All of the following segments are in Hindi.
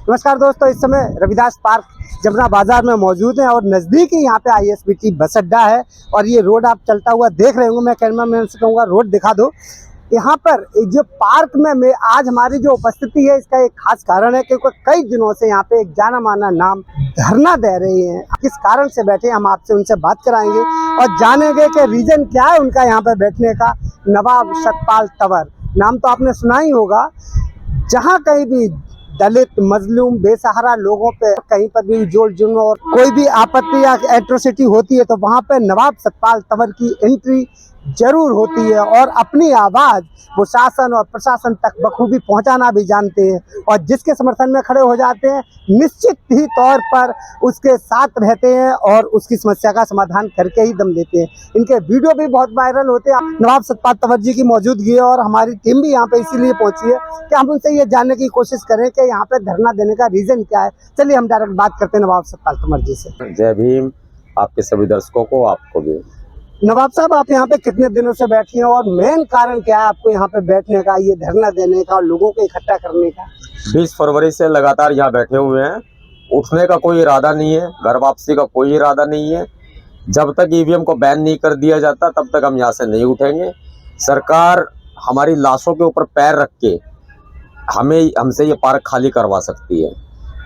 नमस्कार दोस्तों, इस समय रविदास पार्क जमुना बाजार में मौजूद हैं और नज़दीक ही यहाँ पे ISBT बस अड्डा है। और ये रोड आप चलता हुआ देख रहे होंगे। मैं कैमरा मैन से कहूँगा रोड दिखा दो। यहाँ पर जो पार्क में आज हमारी जो उपस्थिति है, इसका एक खास कारण है क्योंकि कई दिनों से यहाँ पे एक जाना माना नाम धरना दे रही हैं। किस कारण से बैठे हम आपसे उनसे बात कराएंगे और जानेंगे कि रीजन क्या है उनका यहाँ पे बैठने का। नवाब सतपाल तंवर नाम तो आपने सुना ही होगा। जहाँ कहीं भी दलित, मजलूम, बेसहारा लोगों पे कहीं पर भी जोड़ जुर्म और कोई भी आपत्ति या एट्रोसिटी होती है तो वहाँ पे नवाब सतपाल तंवर की एंट्री जरूर होती है और अपनी आवाज़ वो शासन और प्रशासन तक बखूबी पहुंचाना भी जानते हैं और जिसके समर्थन में खड़े हो जाते हैं निश्चित ही तौर पर उसके साथ रहते हैं और उसकी समस्या का समाधान करके ही दम देते हैं। इनके वीडियो भी बहुत वायरल होते हैं। नवाब सतपाल तंवर जी की मौजूदगी है और हमारी टीम भी यहाँ पे इसीलिए पहुंची है कि हम उनसे ये जानने की कोशिश करें कि यहाँ पे धरना देने का रीजन क्या है। चलिए हम डायरेक्ट बात करते हैं नवाब सतपाल तंवर जी से। जय भीम। आपके सभी दर्शकों को, आपको भी। नवाब साहब, आप यहाँ पे कितने दिनों से बैठी हैं और मेन कारण क्या है आपको यहाँ पे बैठने का, ये धरना देने का और लोगों को इकट्ठा करने का? 20 फरवरी से लगातार यहाँ बैठे हुए हैं। उठने का कोई इरादा नहीं है, घर वापसी का कोई इरादा नहीं है। जब तक ईवीएम को बैन नहीं कर दिया जाता तब तक हम यहाँ से नहीं उठेंगे। सरकार हमारी लाशों के ऊपर पैर रख के हमसे ये पार्क खाली करवा सकती है,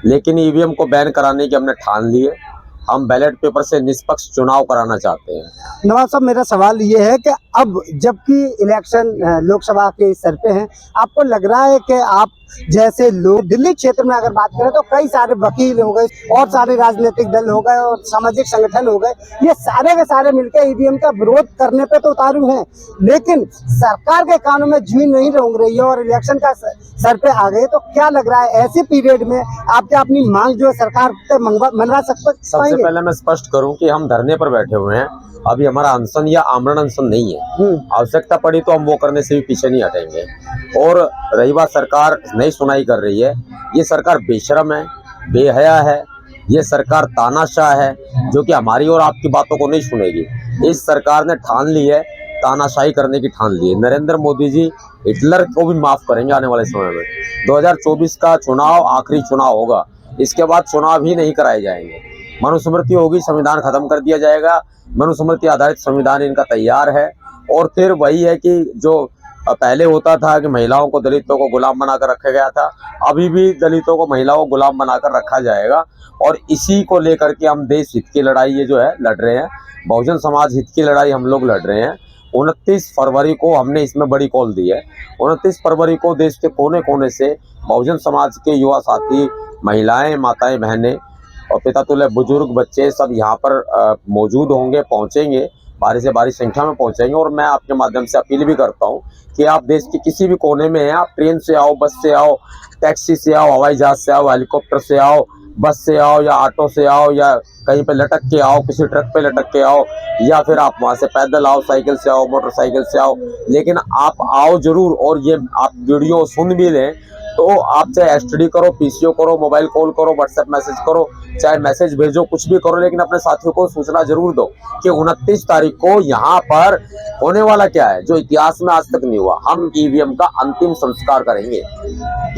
लेकिन ईवीएम को बैन कराने की हमने ठान ली है। हम बैलेट पेपर से निष्पक्ष चुनाव कराना चाहते हैं। नवाब साहब, मेरा सवाल ये है कि अब जबकि इलेक्शन लोकसभा के सर पे हैं, आपको लग रहा है कि आप जैसे लोग दिल्ली क्षेत्र में अगर बात करें तो कई सारे वकील हो गए और सारे राजनीतिक दल हो गए और सामाजिक संगठन हो गए, ये सारे के सारे मिलकर ईवीएम का विरोध करने पे तो उतारू हैं, लेकिन सरकार के कानों में जूं नहीं रोंग रही है और इलेक्शन का सर पे आ गए। तो क्या लग रहा है ऐसे पीरियड में आप क्या अपनी मांग जो है सरकार पे मनवा सकते? सबसे पहले मैं स्पष्ट करूं कि हम धरने पर बैठे हुए हैं। अभी हमारा अनशन या आमरण अनशन नहीं है। आवश्यकता पड़ी तो हम वो करने से भी पीछे नहीं हटेंगे। और रही बात, सरकार नहीं सुनाई कर रही है। ये सरकार बेशरम है, बेहया है। ये सरकार तानाशाह है जो कि हमारी और आपकी बातों को नहीं सुनेगी। इस सरकार ने ठान ली है, तानाशाही करने की ठान ली है। नरेंद्र मोदी जी हिटलर को भी माफ करेंगे आने वाले समय में। 2024 का चुनाव आखिरी चुनाव होगा, इसके बाद चुनाव ही नहीं कराए जाएंगे। मनुस्मृति होगी, संविधान खत्म कर दिया जाएगा। मनुस्मृति आधारित संविधान इनका तैयार है। और फिर वही है कि जो पहले होता था कि महिलाओं को, दलितों को गुलाम बनाकर रखा गया था, अभी भी दलितों को, महिलाओं को गुलाम बनाकर रखा जाएगा। और इसी को लेकर के हम देश हित की लड़ाई ये जो है लड़ रहे हैं। बहुजन समाज हित की लड़ाई हम लोग लड़ रहे हैं। 29 फरवरी को हमने इसमें बड़ी कॉल दी है। 29 फरवरी को देश के कोने कोने से बहुजन समाज के युवा साथी, महिलाएं, माताएं, बहनें और पितातुल्य बुजुर्ग, बच्चे सब यहाँ पर मौजूद होंगे, पहुँचेंगे। भारी से भारी संख्या में पहुँचेंगे। और मैं आपके माध्यम से अपील भी करता हूँ कि आप देश के किसी भी कोने में हैं, आप ट्रेन से आओ, बस से आओ, टैक्सी से आओ, हवाई जहाज से आओ, हेलीकॉप्टर से आओ, बस से आओ या ऑटो से आओ या कहीं पे लटक के आओ, किसी ट्रक पे लटक के आओ, या फिर आप वहाँ से पैदल आओ, साइकिल से आओ, मोटरसाइकिल से आओ, लेकिन आप आओ जरूर। और ये आप वीडियो सुन भी लें तो आप चाहे एसटीडी करो, पीसीओ करो, मोबाइल कॉल करो, व्हाट्सएप मैसेज करो, चाहे मैसेज भेजो, कुछ भी करो, लेकिन अपने साथियों को सूचना जरूर दो कि 29 तारीख को यहाँ पर होने वाला क्या है जो इतिहास में आज तक नहीं हुआ। हम ईवीएम का अंतिम संस्कार करेंगे।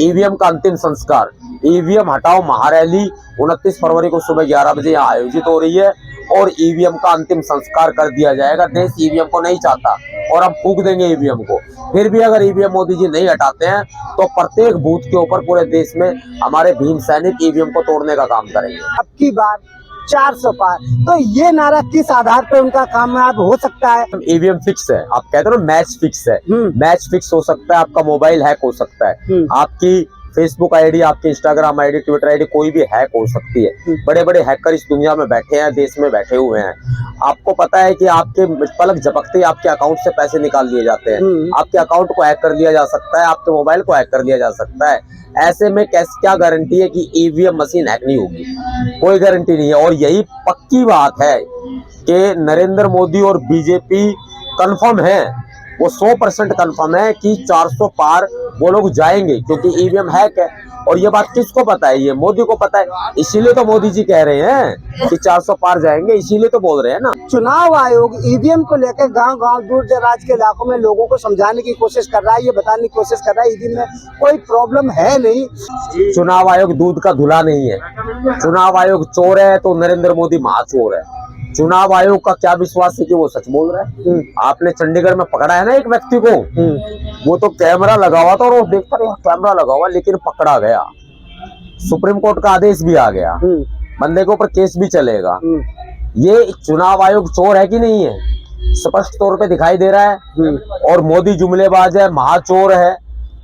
ईवीएम का अंतिम संस्कार, ईवीएम हटाओ महारैली 29 फरवरी को सुबह 11 बजे यहाँ आयोजित हो रही है और ईवीएम का अंतिम संस्कार कर दिया जाएगा। देश ईवीएम को नहीं चाहता और हम फूंक देंगे ईवीएम को। फिर भी अगर ईवीएम मोदी जी नहीं हटाते हैं तो प्रत्येक बूथ के ऊपर पूरे देश में हमारे भीम सैनिक ईवीएम को तोड़ने का काम करेंगे। अब की बार 400 पार, तो ये नारा किस आधार पे उनका कामयाब हो सकता है? ईवीएम फिक्स है, आप कहते हो ना मैच फिक्स है। मैच फिक्स हो सकता है, आपका मोबाइल हैक हो सकता है, आपकी फेसबुक आईडी, आपकी इंस्टाग्राम आईडी, ट्विटर आईडी कोई भी हैक हो सकती है। बड़े बड़े हैकर इस दुनिया में बैठे हैं, देश में बैठे हुए हैं। आपको पता है कि आपके पलक झपकते ही आपके अकाउंट से पैसे निकाल लिए जाते हैं। आपके अकाउंट को हैक कर लिया जा सकता है, आपके मोबाइल को हैक कर लिया जा सकता है। ऐसे में क्या गारंटी है कि ईवीएम मशीन हैक नहीं होगी? कोई गारंटी नहीं है। और यही पक्की बात है कि नरेंद्र मोदी और बीजेपी कन्फर्म है, वो 100% कन्फर्म है कि 400 पार वो लोग जाएंगे, क्योंकि ईवीएम हैक है। और ये बात किसको पता है? ये मोदी को पता है, इसीलिए तो मोदी जी कह रहे हैं कि 400 पार जाएंगे, इसीलिए तो बोल रहे हैं ना। चुनाव आयोग ईवीएम को लेकर गांव-गांव दूर दराज के इलाकों में लोगों को समझाने की कोशिश कर रहा है, ये बताने की कोशिश कर रहा है ईवीएम में कोई प्रॉब्लम है नहीं। चुनाव आयोग दूध का धुला नहीं है। चुनाव आयोग चोर है तो नरेंद्र मोदी महाचोर है। चुनाव आयोग का क्या विश्वास है कि वो सच बोल रहा है? आपने चंडीगढ़ में पकड़ा है ना एक व्यक्ति को, वो तो कैमरा लगा हुआ था और वो देखता रहा कैमरा लगा हुआ, लेकिन पकड़ा गया। सुप्रीम कोर्ट का आदेश भी आ गया, बंदे के ऊपर केस भी चलेगा। ये चुनाव आयोग चोर है कि नहीं है? स्पष्ट तौर पे दिखाई दे रहा है। और मोदी जुमलेबाज है, महाचोर है।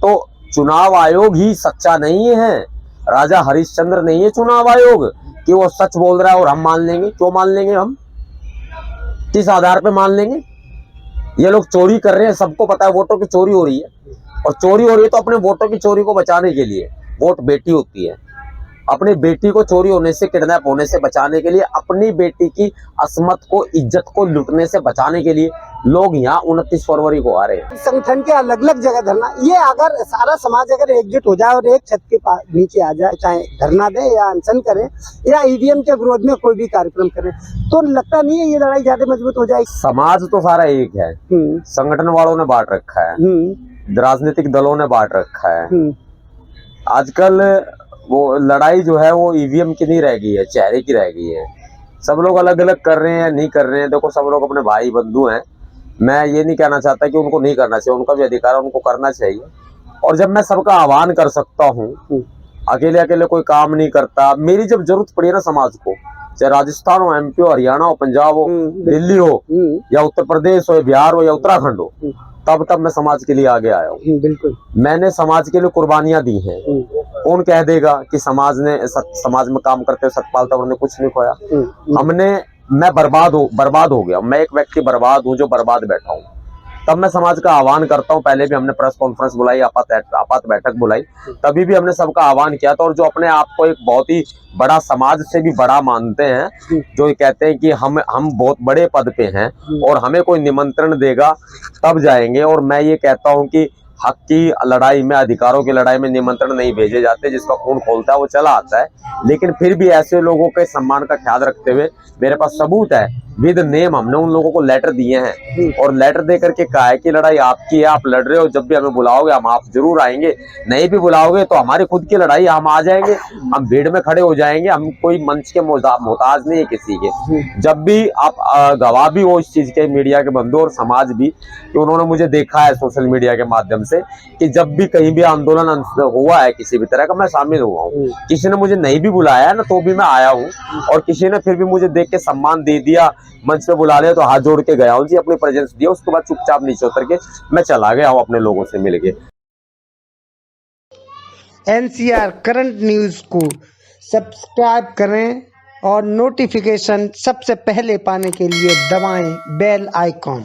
तो चुनाव आयोग ही सच्चा नहीं है, राजा हरिश्चंद्र नहीं है चुनाव आयोग कि वो सच बोल रहा है और हम मान लेंगे। क्यों मान लेंगे? हम किस आधार पे मान लेंगे? ये लोग चोरी कर रहे हैं, सबको पता है वोटों की चोरी हो रही है, और चोरी हो रही है तो अपने वोटों की चोरी को बचाने के लिए। वोट बेटी होती है, अपनी बेटी को चोरी होने से, किडनैप होने से बचाने के लिए, अपनी बेटी की अस्मत को, इज्जत को लुटने से बचाने के लिए लोग यहाँ 29 फरवरी को आ रहे हैं। संगठन के अलग अलग जगह धरना, ये अगर सारा समाज अगर एकजुट हो जाए और एक छत के नीचे आ जाए, चाहे धरना दे या अनशन करे या ईवीएम के विरोध में कोई भी कार्यक्रम करे, तो लगता नहीं है ये लड़ाई ज्यादा मजबूत हो जाएगी। समाज तो सारा एक है, संगठन वालों ने बांट रखा है, राजनीतिक दलों ने बांट रखा है। आजकल वो लड़ाई जो है वो ईवीएम की नहीं रह गई है, चेहरे की रह गई है। सब लोग अलग अलग कर रहे हैं, नहीं कर रहे हैं। देखो, सब लोग अपने भाई बंधु हैं। मैं ये नहीं कहना चाहता कि उनको नहीं करना चाहिए, उनका भी अधिकार है, उनको करना चाहिए। और जब मैं सबका आह्वान कर सकता हूँ, अकेले अकेले कोई काम नहीं करता। मेरी जब जरूरत पड़ी ना समाज को, चाहे राजस्थान हो, एमपी हो, हरियाणा हो, पंजाब हो, दिल्ली हो, या उत्तर प्रदेश हो, बिहार हो, या उत्तराखंड हो, तब मैं समाज के लिए आगे आया हूँ। बिल्कुल, मैंने समाज के लिए कुर्बानियां दी हैं। कौन कह देगा कि समाज में काम करते हुए सतपाल तंवर ने कुछ नहीं खोया? मैं बर्बाद हो गया। मैं एक व्यक्ति बर्बाद हूँ जो बर्बाद बैठा हूँ। तब मैं समाज का आह्वान करता हूँ। पहले भी हमने प्रेस कॉन्फ्रेंस बुलाई, आपात बैठक बुलाई, तभी भी हमने सबका आह्वान किया था। और जो अपने आप को एक बहुत ही बड़ा, समाज से भी बड़ा मानते हैं, जो कहते हैं कि हम बहुत बड़े पद पे हैं और हमें कोई निमंत्रण देगा तब जाएंगे। और मैं ये कहता हूँ कि हक की लड़ाई में, अधिकारों की लड़ाई में निमंत्रण नहीं भेजे जाते। जिसका खून खोलता है वो चला आता है। लेकिन फिर भी ऐसे लोगों के सम्मान का ख्याल रखते हुए मेरे पास सबूत है, विद नेम हमने उन लोगों को लेटर दिए हैं। और लेटर दे करके कहा है कि लड़ाई आपकी है, आप लड़ रहे हो, जब भी हमें बुलाओगे हम आप जरूर आएंगे, नहीं भी बुलाओगे तो हमारी खुद की लड़ाई, हम आ जाएंगे, हम भीड़ में खड़े हो जाएंगे। हम कोई मंच के मोहताज नहीं है किसी के। जब भी आप गवाह भी हो इस चीज के, मीडिया के बंधु और समाज भी, कि उन्होंने मुझे देखा है सोशल मीडिया के माध्यम से कि जब भी कहीं भी आंदोलन हुआ है किसी भी तरह का, मैं शामिल हुआ हूँ। किसी ने मुझे नहीं भी बुलाया है ना, तो भी मैं आया हूँ। और किसी ने फिर भी मुझे देख के सम्मान दे दिया, मंच पे बुला लिया, तो हाथ जोड़ के गया हूँ जी, अपनी प्रेजेंस दिया। उसके बाद चुपचाप नीचे उतर के मैं चला गया हूँ अपने लोगों से मिल के। NCR करंट न्यूज को सब्सक्राइब करें और नोटिफिकेशन सबसे पहले पाने के लिए दबाएं बेल आइकॉन।